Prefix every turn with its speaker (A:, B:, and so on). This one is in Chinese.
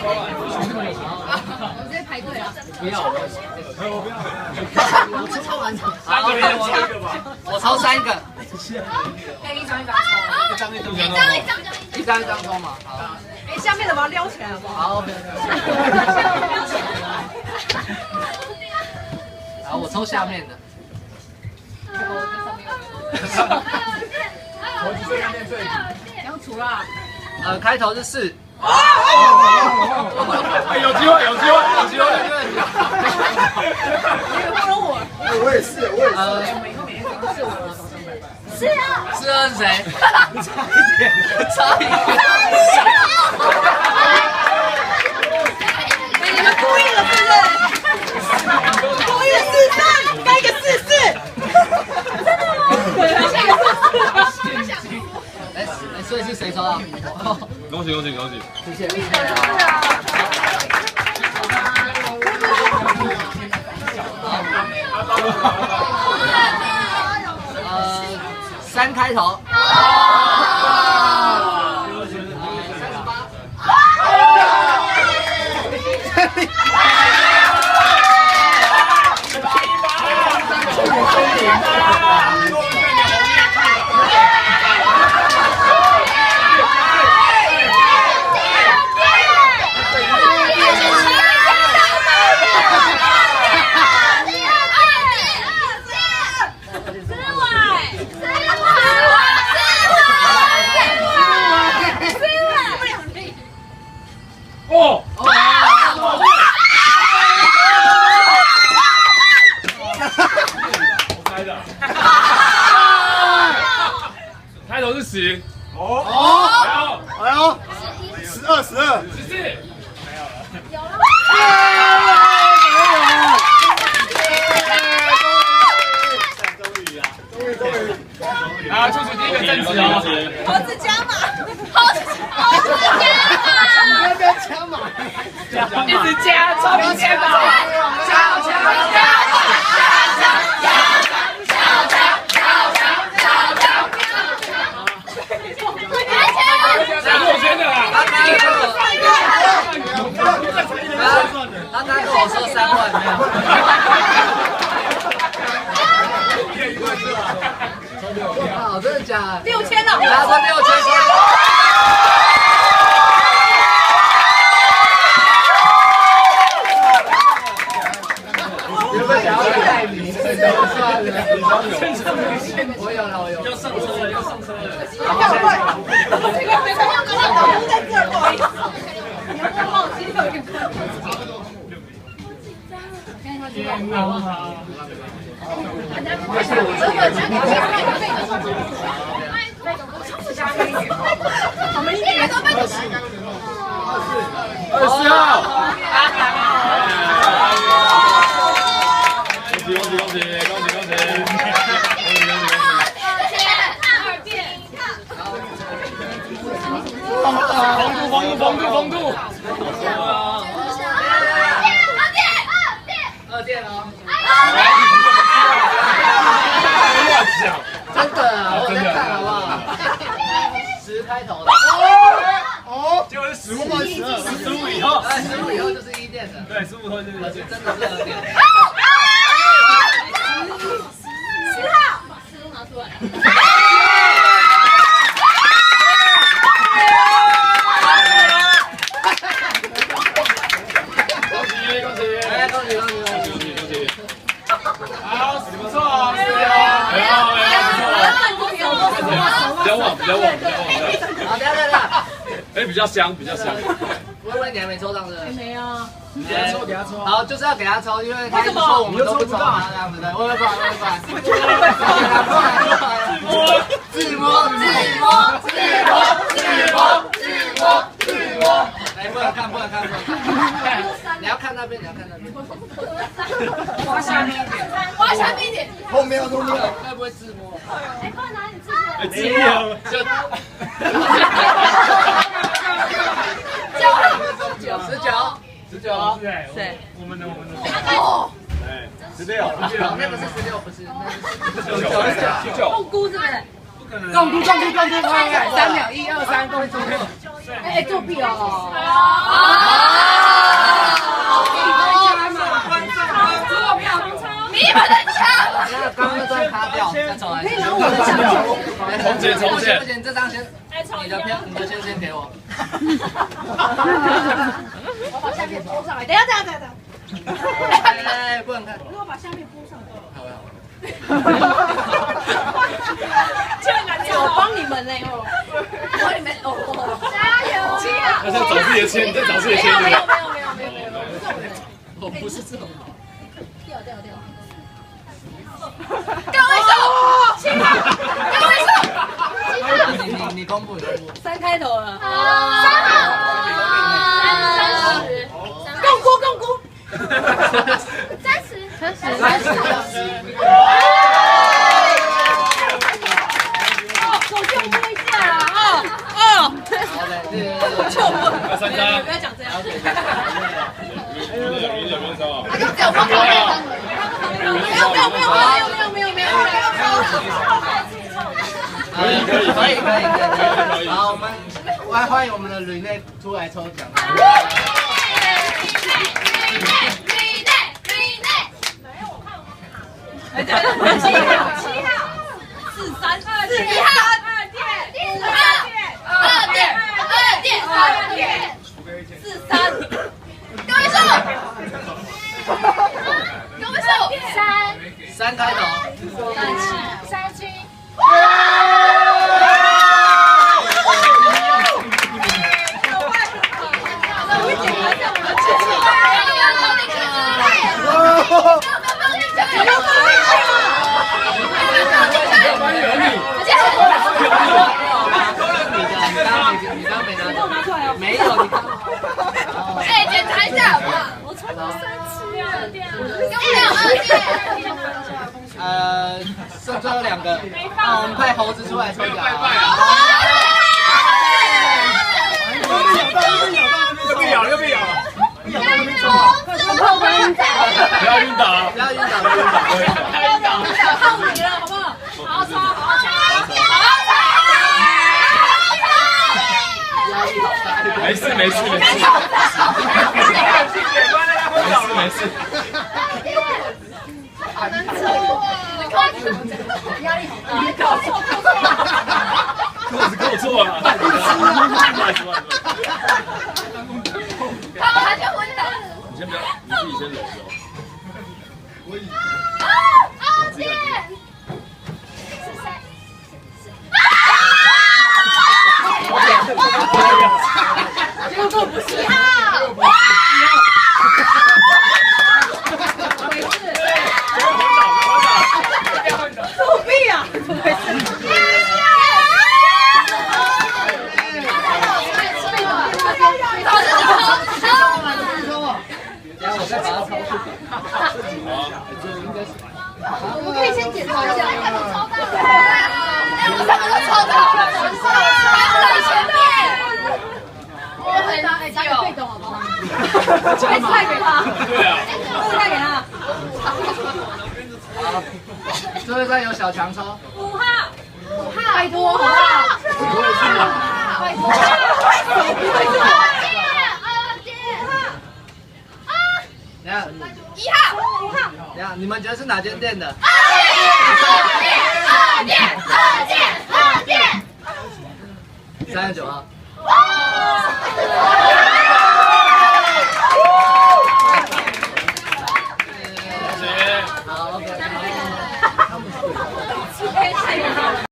A: 直接排队啊！
B: 不要，
A: 我们抽完场。
B: 好，我抽3个。
A: 可以一张一张抽。
B: 一张抽嘛。好。
A: 哎，下面的把它撩起来好不好？
B: 好。好，我抽下面的。
A: 然后除了。
B: 开头是4。
C: 有机会，有机会，有机会。
A: 你也不容我。
D: 我也是。
A: 是啊。
B: 是2是谁？差一点。
A: 你们故意的，是不是？故意的43，该一个44。真的吗？
B: 所以是谁抽到？
C: 恭喜恭喜恭喜！
B: 谢谢。3开头。
C: 开头是10。
D: 哎呦，12、12、
C: 14。啊！出局第一个正值哦。
A: 猴子加码，猴子加码，
D: 要不要加码？
C: 一直加，超级加码，
B: 他刚跟我说3万没有。好，真的假的
A: 6000了。
B: 他说6000。原本想要带名，算了。我有了，我有。要上车了，要上车了。
A: 这个没看到刚刚导游在这儿，不好意思。你要不要帮我接受一个？我们一点都没有。
C: 20号。恭喜恭喜恭喜恭喜恭喜！风度。
B: 2店哦。
C: 乱讲。
B: 真的啊，我在看好不好？10开头的。
C: 结果是15吗？15以后。
B: 15以后就是1店的。
C: 对，15后就是1店。
B: 真的是2店。
A: 10号，把4都拿出来。
C: 恭喜恭喜！
B: 哎，恭喜恭喜恭喜！
C: 好，不错啊，比较旺。
B: 好，等下。
C: 哎，比较香。
B: 微微，你还没抽到是不是？
A: 没有。
D: 给他抽。
B: 好，就是要给他抽，因为他一抽我们都不抽他这样子的。微微过来。自摸。哎，不能看。你要看那边。
A: 挖下面一点。
D: 后面。
B: 该不会自摸？
A: 哎，快拿你自摸。
C: 哎，自摸。19。
A: 谁？
C: 我们的。
A: 哦。
C: 哎，16。
B: 那个是16，不是。
C: 19。
A: 共估是不是？
B: 共估，3秒，1、2、3，共估。
A: 哎，作弊哦。
C: 线冲线
B: 不行，这张先，你的票你的先给我。
A: 我把下面铺上来，等一下。
B: 哎，不能看。
A: 如果把下面铺上来，
B: 好了。
A: 我帮你们嘞，帮你们哦，加油！
C: 那在找自己的签，你在找自己的签，
A: 没有，
B: 我不是这种。
A: 掉。各位数，7号，各位数，7号，
B: 你公布。
A: 3开头了
E: 3号，30，
A: 共估
E: 30。
A: 手就摸一下啊！就摸，不要讲这样。
B: 可以。好，我们欢迎我们的吕内出来抽奖。3开头。
E: 37。
B: 你刚没拿走，没有你刚。
E: 哎，检查一下好不好？我抽到3次了，
B: 剩最后2个，那我们派猴子出来抽奖。
C: 又被咬。
E: 加油！
C: 不要晕倒，
B: 不要晕倒。
A: 靠你了，好不好？好抽。
C: 没事。
E: 好难抽哦，压力好大，搞错。
C: 跟我错了。
E: 好，他就昏倒。
C: 你先不要，你自己先忍着。
E: 姐，
A: 结果不是
E: 7号。
A: 作弊啊！怎么回事？
B: 我再把它抽出。
E: 我们可以先检查一下。哎，我3个都抽到了，还在前面。我很
A: 打给费董好不好？菜给他。
C: 对啊。
A: 菜给他。
B: 好，最后再由小强抽。
A: 5号，拜托，好不好？拜托。
E: 1号。
B: 等下，你们觉得是哪间店的
E: 2店
B: ？39号。
C: 谢谢。
B: 好，OK。